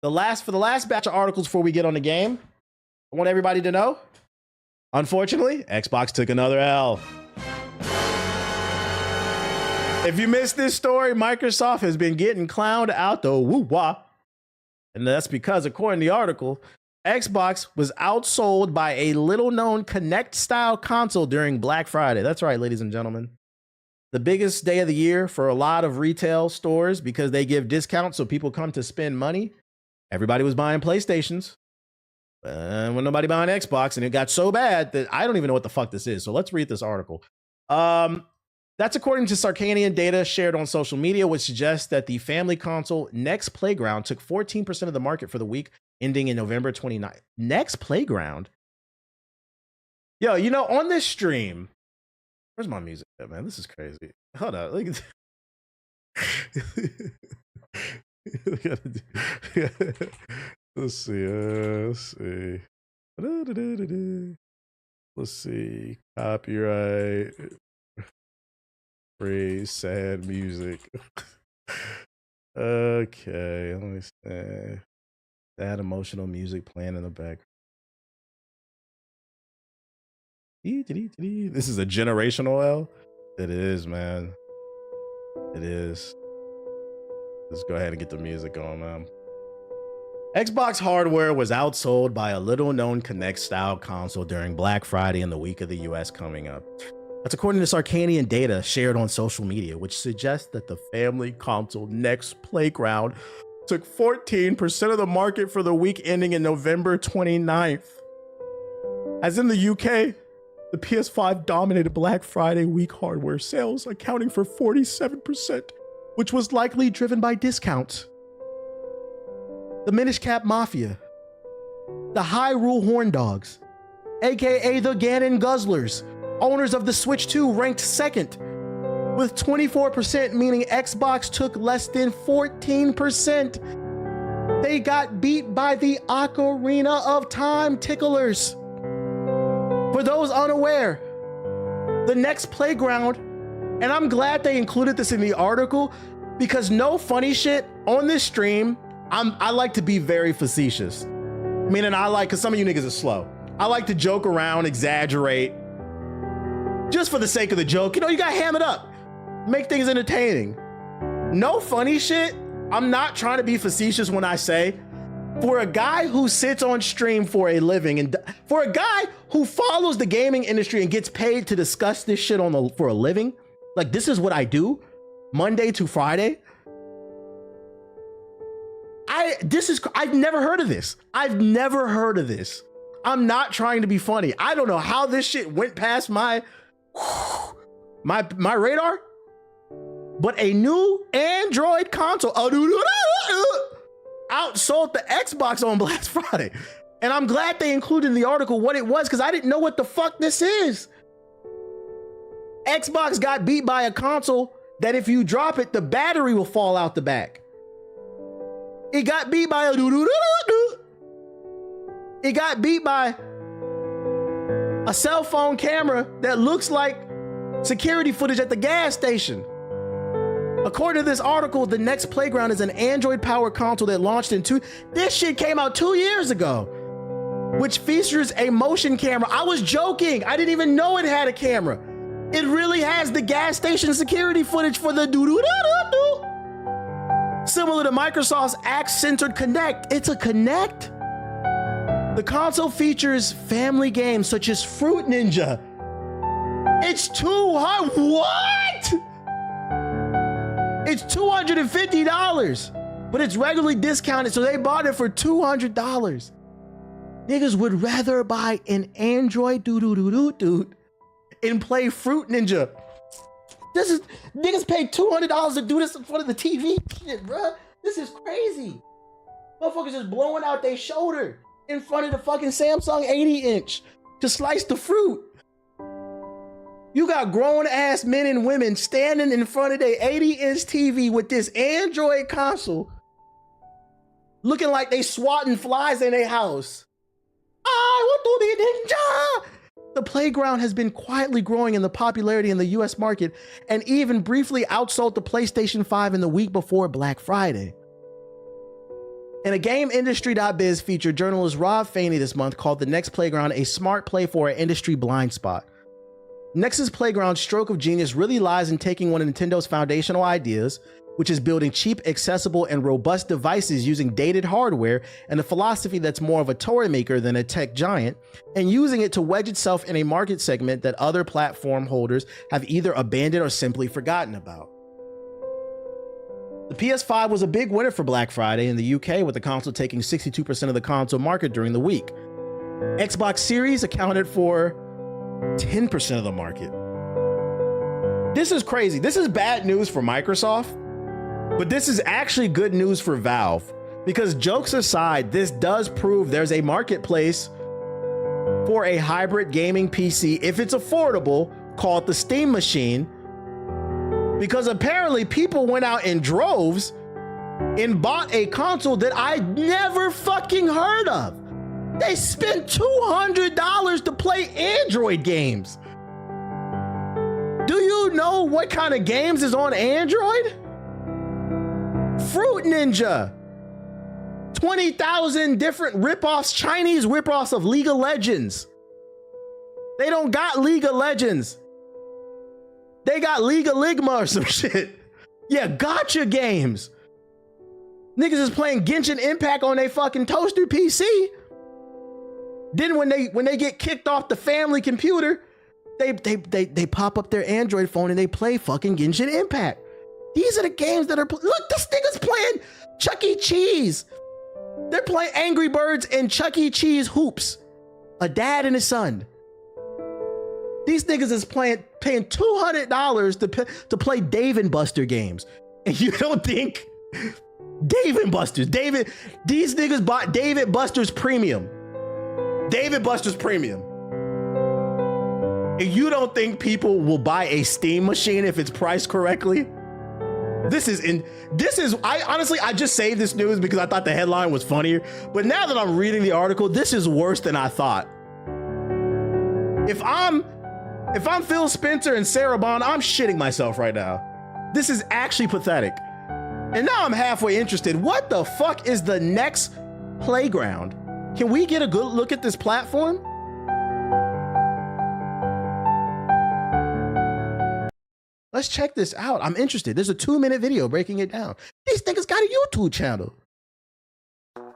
For the last batch of articles before we get on the game, I want everybody to know, unfortunately, Xbox took another L. If you missed this story, Microsoft has been getting clowned out the woo-wah. And that's because, according to the article, Xbox was outsold by a little-known Kinect-style console during Black Friday. That's right, ladies and gentlemen. The biggest day of the year for a lot of retail stores because they give discounts so people come to spend money. Everybody was buying PlayStations. When nobody buying Xbox, and it got so bad that I don't even know what the fuck this is. So let's read this article. That's according to Sarkanian data shared on social media, which suggests that the family console Next Playground took 14% of the market for the week ending in November 29th. Next Playground? Yo, you know, on this stream, where's my music at, man? This is crazy. Hold on. Look at let's see. Let's see. Copyright. Free sad music. Okay, let me see. That emotional music playing in the background. This is a generational L. It is, man. It is. Let's go ahead and get the music on, man. Xbox hardware was outsold by a little-known Kinect-style console during Black Friday in the week of the US coming up. That's according to Sarkanian data shared on social media, which suggests that the family console Next Playground took 14% of the market for the week ending in November 29th. As in the UK, the PS5 dominated Black Friday week hardware sales, accounting for 47%, which was likely driven by discounts. The Minish Cap Mafia, the Hyrule Horn Dogs, aka the Ganon Guzzlers, owners of the Switch 2, ranked second, with 24%, meaning Xbox took less than 14%. They got beat by the Ocarina of Time ticklers. For those unaware, the Next Playground, and I'm glad they included this in the article, because no funny shit, on this stream, I like to be very facetious. Meaning because some of you niggas are slow. I like to joke around, exaggerate, just for the sake of the joke. You know, you gotta ham it up. Make things entertaining. No funny shit. I'm not trying to be facetious when I say, for a guy who sits on stream for a living, and for a guy who follows the gaming industry and gets paid to discuss this shit for a living, like this is what I do, Monday to Friday. I've never heard of this. I've never heard of this. I'm not trying to be funny. I don't know how this shit went past my radar, but a new Android console outsold the Xbox on Black Friday. And I'm glad they included in the article what it was, because I didn't know what the fuck this is. Xbox got beat by a console that if you drop it, the battery will fall out the back. It got beat by a cell phone camera that looks like security footage at the gas station. According to this article, the Next Playground is an Android-powered console that launched this shit came out 2 years ago, which features a motion camera. I was joking. I didn't even know it had a camera. It really has the gas station security footage for the doo-doo-doo-doo-doo. Similar to Microsoft's Axe-centered Kinect, it's a Kinect. The console features family games such as Fruit Ninja. It's what? It's $250, but it's regularly discounted, so they bought it for $200. Niggas would rather buy an Android doo-doo-doo-doo-doo and play Fruit Ninja. Niggas paid $200 to do this in front of the TV. Shit, bruh. This is crazy. Motherfuckers just blowing out their shoulder in front of the fucking Samsung 80-inch to slice the fruit. You got grown-ass men and women standing in front of their 80-inch TV with this Android console, looking like they swatting flies in their house. I want to be ninja. The Playground has been quietly growing in the popularity in the US market and even briefly outsold the PlayStation 5 in the week before Black Friday. In a GameIndustry.biz feature, journalist Rob Faney this month called the Next Playground a smart play for an industry blind spot. Next's Playground's stroke of genius really lies in taking one of Nintendo's foundational ideas, which is building cheap, accessible, and robust devices using dated hardware and a philosophy that's more of a toy maker than a tech giant, and using it to wedge itself in a market segment that other platform holders have either abandoned or simply forgotten about. The PS5 was a big winner for Black Friday in the UK, with the console taking 62% of the console market during the week. Xbox Series accounted for 10% of the market. This is crazy. This is bad news for Microsoft, but this is actually good news for Valve, because jokes aside, this does prove there's a marketplace for a hybrid gaming PC if it's affordable, called the Steam Machine, because apparently people went out in droves and bought a console that I never fucking heard of. They spent $200 to play Android games. Do you know what kind of games is on Android? Fruit Ninja. 20,000 different ripoffs, Chinese ripoffs of League of Legends. They don't got League of Legends. They got League of Ligma or some shit. Yeah, gotcha games. Niggas is playing Genshin Impact on their fucking toaster PC. Then when they get kicked off the family computer, they pop up their Android phone and they play fucking Genshin Impact. These are the games that are look, this nigga's playing Chuck E. Cheese. They're playing Angry Birds and Chuck E. Cheese hoops. A dad and his son. These niggas is paying $200 to play Dave & Buster games. And you don't think Dave & Buster's, these niggas bought Dave & Buster's Premium. Dave & Buster's Premium. And you don't think people will buy a Steam machine if it's priced correctly? I just saved this news because I thought the headline was funnier. But now that I'm reading the article, this is worse than I thought. If I'm Phil Spencer and Sarah Bond, I'm shitting myself right now. This is actually pathetic. And now I'm halfway interested. What the fuck is the Next Playground? Can we get a good look at this platform? Let's check this out. I'm interested. There's a 2-minute video breaking it down. These niggas got a YouTube channel.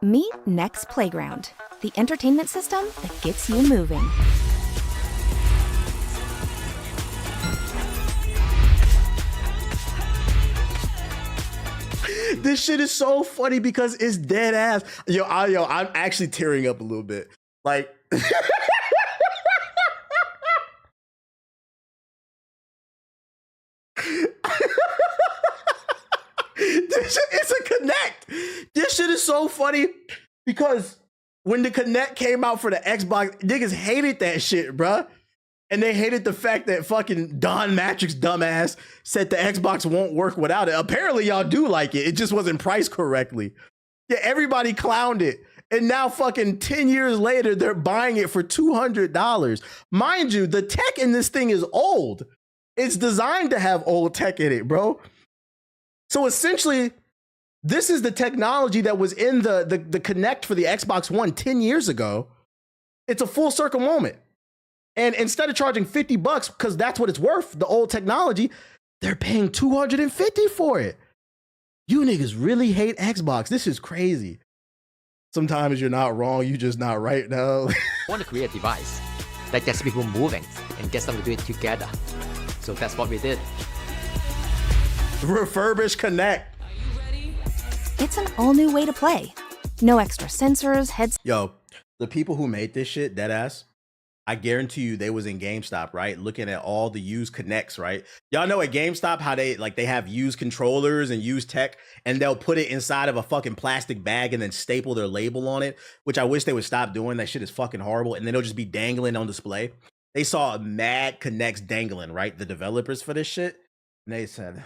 Meet Next Playground, the entertainment system that gets you moving. This shit is so funny because it's dead ass. I'm actually tearing up a little bit. Like, this shit is a Connect. This shit is so funny because when the Connect came out for the Xbox, niggas hated that shit, bruh. And they hated the fact that fucking Don Matrix dumbass said the Xbox won't work without it. Apparently y'all do like it. It just wasn't priced correctly. Yeah, everybody clowned it. And now fucking 10 years later, they're buying it for $200. Mind you, the tech in this thing is old. It's designed to have old tech in it, bro. So essentially, this is the technology that was in the Connect for the Xbox One 10 years ago. It's a full circle moment. And instead of charging $50, because that's what it's worth, the old technology, they're paying $250 for it. You niggas really hate Xbox. This is crazy. Sometimes you're not wrong, you just not right now. I want to create a device that gets people moving and gets them to do it together. So that's what we did. Refurbished Connect. It's an all-new way to play. No extra sensors, heads. Yo, the people who made this shit, deadass, I guarantee you they was in GameStop, right? Looking at all the used Connects, right? Y'all know at GameStop how they have used controllers and used tech, and they'll put it inside of a fucking plastic bag and then staple their label on it, which I wish they would stop doing. That shit is fucking horrible. And then it'll just be dangling on display. They saw mad Connects dangling, right? The developers for this shit. And they said,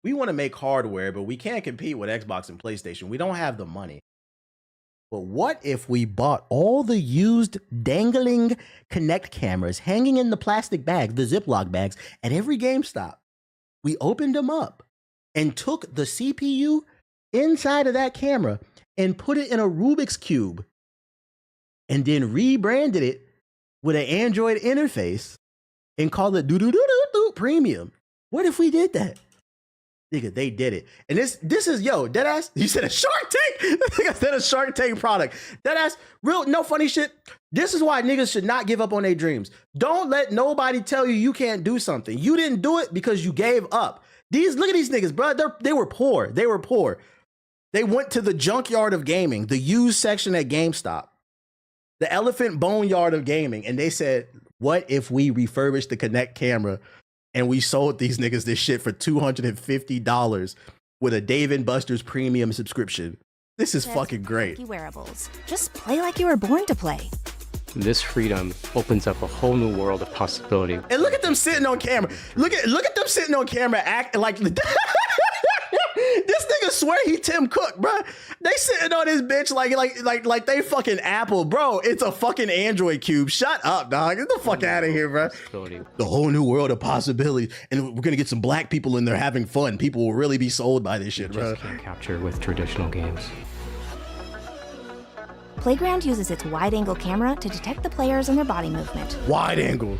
we want to make hardware, but we can't compete with Xbox and PlayStation. We don't have the money. But what if we bought all the used dangling Connect cameras hanging in the plastic bags, the Ziploc bags, at every GameStop? We opened them up and took the CPU inside of that camera and put it in a Rubik's Cube and then rebranded it with an Android interface and called it do premium. What if we did that? Nigga, they did it. And this is, yo, deadass, you said a Shark Tank? I said a Shark Tank product. Deadass, real, no funny shit. This is why niggas should not give up on their dreams. Don't let nobody tell you you can't do something. You didn't do it because you gave up. Look at these niggas, bro. They were poor. They were poor. They went to the junkyard of gaming, the used section at GameStop, the elephant boneyard of gaming, and they said, what if we refurbished the Kinect camera and we sold these niggas this shit for $250 with a Dave & Buster's premium subscription? This is fucking great. Wearables. Just play like you were born to play. This freedom opens up a whole new world of possibility. And look at them sitting on camera. Look at them sitting on camera acting like this nigga swear he Tim Cook, bro. They sitting on this bitch like they fucking Apple, bro. It's a fucking Android cube. Shut up, dog. Get the fuck out of here, bro. The whole new world of possibilities, and we're gonna get some black people in there having fun. People will really be sold by this shit, bro. Just can't capture with traditional games. Playground uses its wide-angle camera to detect the players and their body movement. Wide angle.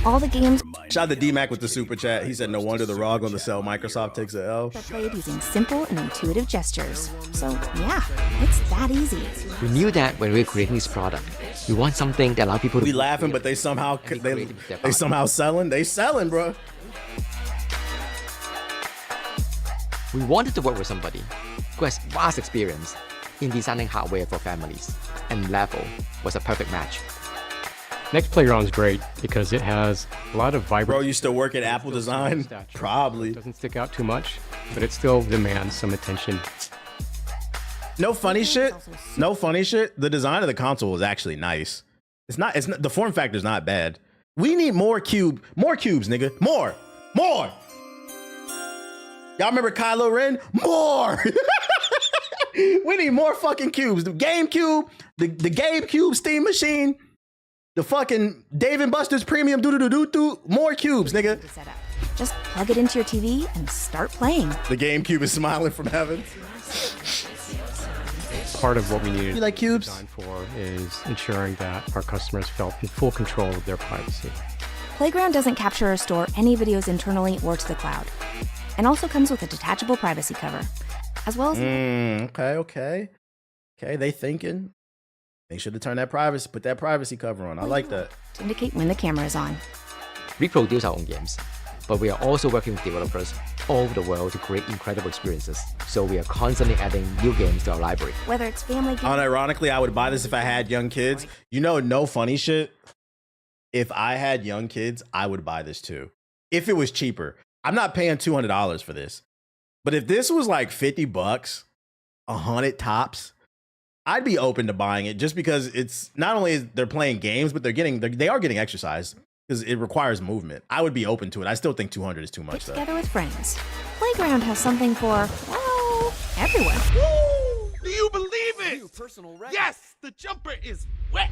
All the games Shout out to D-Mac with the super chat. He said, no wonder the ROG on the cell. Microsoft takes an L. are played using simple and intuitive gestures. So yeah, it's that easy. We knew that when we were creating this product. We want something that allows people to We laughing, but they somehow selling. They selling, bro. We wanted to work with somebody who has vast experience in designing hardware for families, and Level was a perfect match. Next Playground is great because it has a lot of vibrant. Bro, you still work at Apple Design? Probably. It doesn't stick out too much, but it still demands some attention. No funny shit. No funny shit. The design of the console is actually nice. It's not. The form factor is not bad. We need more cubes, nigga. More. Y'all remember Kylo Ren? More. We need more fucking cubes. The GameCube, the GameCube Steam Machine, the fucking Dave & Buster's Premium more cubes, nigga. Just plug it into your TV and start playing. The GameCube is smiling from heaven. Part of what we needed You like cubes? design for is ensuring that our customers felt in full control of their privacy. Playground doesn't capture or store any videos internally or to the cloud, and also comes with a detachable privacy cover, as well as Okay. They thinking. They should have turned that put that privacy cover on. I like that. to indicate when the camera is on. We produce our own games, but we are also working with developers all over the world to create incredible experiences. So we are constantly adding new games to our library. Whether it's family games, Unironically, I would buy this if I had young kids. You know, no funny shit. If I had young kids, I would buy this too. If it was cheaper. I'm not paying $200 for this. But if this was like $50, 100 tops, I'd be open to buying it just because it's not only they're playing games, but they are getting exercise because it requires movement. I would be open to it. I still think 200 is too much though. together with friends. Playground has something for, well, everyone. Woo! Do you believe it? Yes, the jumper is wet.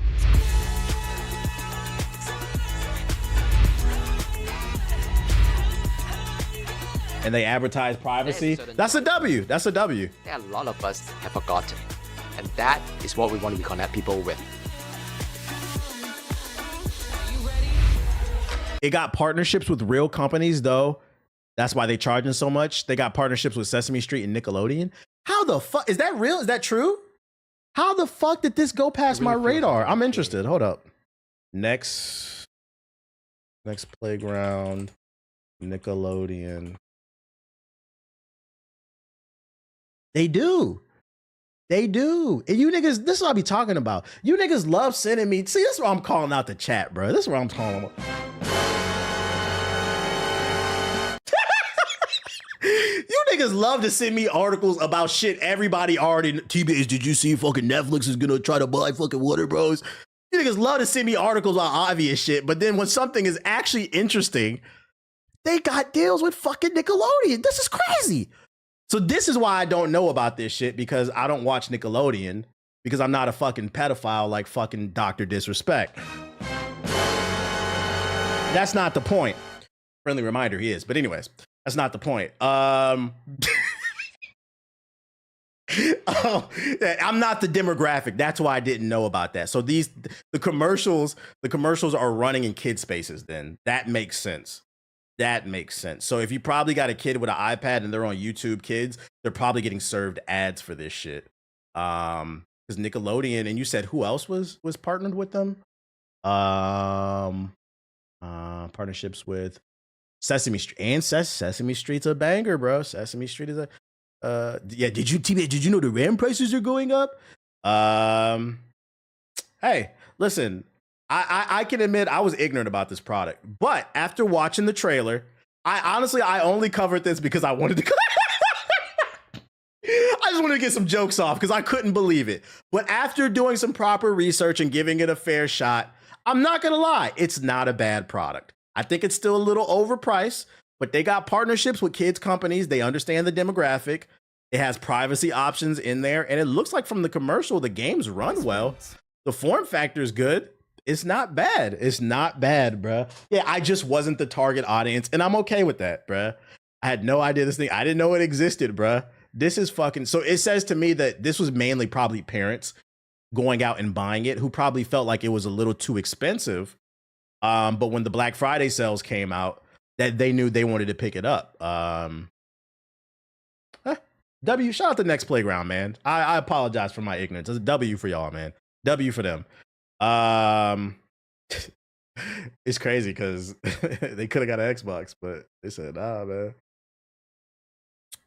And they advertise privacy. That's a W. That's a W. That a lot of us have forgotten. And that is what we want to reconnect people with. It got partnerships with real companies though. That's why they charging so much. They got partnerships with Sesame Street and Nickelodeon. How the fuck is that real? Is that true? How the fuck did this go past my radar? I'm interested. Hold up. Next Playground, Nickelodeon. They do. And you niggas, this is what I be talking about. You niggas love sending me. See, this is where I'm calling out the chat, bro. This is where I'm calling about. You niggas love to send me articles about shit everybody already. TBH, did you see fucking Netflix is gonna try to buy fucking Warner Bros? You niggas love to send me articles on obvious shit, but then when something is actually interesting, they got deals with fucking Nickelodeon. This is crazy. So this is why I don't know about this shit, because I don't watch Nickelodeon, because I'm not a fucking pedophile like fucking Dr. Disrespect. That's not the point. Friendly reminder, he is. But anyways, that's not the point. Oh, yeah, I'm not the demographic. That's why I didn't know about that. So the commercials are running in kid spaces. Then that makes sense. That makes sense. So if you probably got a kid with an iPad and they're on YouTube Kids, they're probably getting served ads for this shit. Because Nickelodeon, and you said who else was partnered with them? Partnerships with Sesame Street and Sesame Street's a banger, bro. Sesame Street is a yeah. Did you know the RAM prices are going up? Hey, listen, I can admit I was ignorant about this product, but after watching the trailer, I only covered this because I wanted to. I just wanted to get some jokes off because I couldn't believe it. But after doing some proper research and giving it a fair shot, I'm not gonna lie, it's not a bad product. I think it's still a little overpriced, but they got partnerships with kids companies. They understand the demographic. It has privacy options in there, and it looks like from the commercial, the games run well. The form factor is good. It's not bad. It's not bad, bruh. Yeah, I just wasn't the target audience, and I'm okay with that, bruh. I had no idea this thing. I didn't know it existed, bruh. This is fucking. So it says to me that this was mainly probably parents going out and buying it who probably felt like it was a little too expensive. But when the Black Friday sales came out, that they knew they wanted to pick it up. W, shout out to Next Playground, man. I apologize for my ignorance. It's a W for y'all, man. W for them. It's crazy because they could have got an Xbox, but they said, nah, man.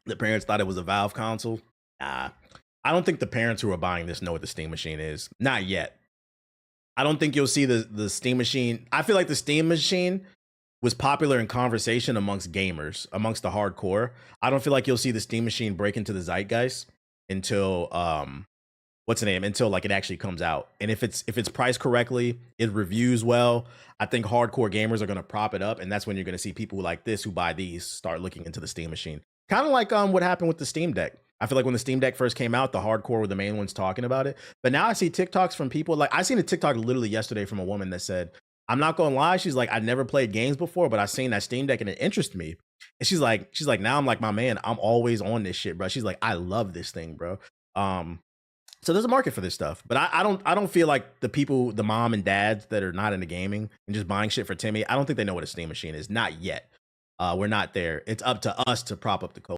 The parents thought it was a Valve console. Nah. I don't think the parents who are buying this know what the Steam Machine is. Not yet. I don't think you'll see the Steam Machine. I feel like the Steam Machine was popular in conversation amongst gamers, amongst the hardcore. I don't feel like you'll see the Steam Machine break into the zeitgeist until until like it actually comes out. And if it's priced correctly, it reviews well, I think hardcore gamers are going to prop it up, and that's when you're going to see people like this who buy these start looking into the Steam Machine. Kind of like what happened with the Steam Deck. I feel like when the Steam Deck first came out, the hardcore were the main ones talking about it. But now I see TikToks from people, like I seen a TikTok literally yesterday from a woman that said, I'm not gonna lie, she's like, I never played games before, but I seen that Steam Deck and it interested me. And she's like, now I'm like, my man, I'm always on this shit, bro. She's like, I love this thing, bro. So there's a market for this stuff, but I don't feel like the people, the mom and dads that are not into gaming and just buying shit for Timmy, I don't think they know what a Steam Machine is. Not yet. We're not there. It's up to us to prop up the culture.